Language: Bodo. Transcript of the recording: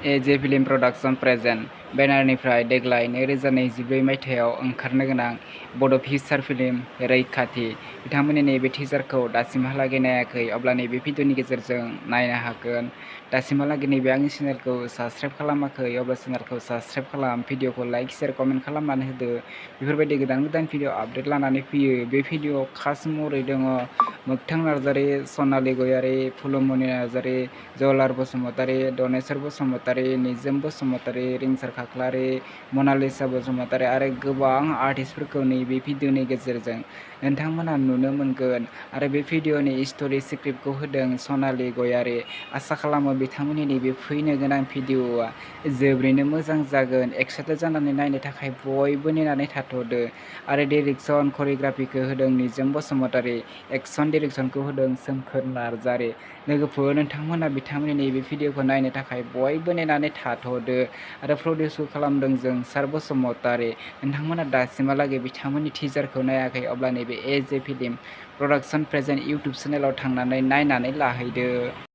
एजे फिल्म प्रडाक्शन प्रेजेन्ट बेनारनिफ्राय देग्लाय 2024 मायथाइयाव ओंखारनो गोनां बड' फिचार फिल्म रैखाथि बिथांमोननि नैबे टिजारखौ दासिमहालागै नायाखै अब्ला नैबे भिडिअनि गेजेरजों नायनो हागोन। दासिमहालागै नैबे आंनि चेनेलखौ साबस्क्राइब खालामाखै अब्ला चेनेलखौ साबस्क्राइब खालाम, भिडिअखौ लाइक शेयार कमेन्ट खालामनानै होदो। बेफोरबायदि गोदान गोदान भिडिअ आपडेट लानानै फैयो। बे भिडिअआव खास महरै दङ मोगथां नार्जारि, सनालि गयारि, फुलुमनि नार्जारि, जवाहरलाल बसुमतारि, दनेस्वर बसुमतारि, निजोम बसुमतारि, रिंसार खाख्लारि, मनालिसा बसुमतारि आरो गोबां आर्टिस्टफोरखौ नैबे भिडिअनि गेजेरजों नोंथांमोना नुनो मोनगोन। आरो बे भिडिअनि स्ट'रि स्क्रिप्टखौ होदों सनालि गयारि। आसा खालामो बिथांमोननि नैबे फैनो गोनां भिडिअआ जोबोरैनो मोजां जागोन। एक्साइटेड जानानै नायनो थाखाय बयबो नेनानै थाथ'दो। आरो डाइरेक्सन करिय'ग्राफिखौ होदों निजोम बसुमतारि, एक्सन डाइरेक्सनखौ होदों सोमखोर नार्जारि। लोगोफोर नोंथांमोना बिथांमोननि नैबे भिडिअखौ नायनो थाखाय बयबो नेनानै थाथ'दो। आरो प्रडिउसखौ खालामदों जोंसार बसुमतारि। नोंथांमोना दासिमहालागै बिथांमोननि टिजारखौ नायाखै अब्ला नैबे एजे फिल्म प्रडाक्शन प्रेजेन्ट इउटुब चेनेलाव थांनानै नायनानै लाहैदो।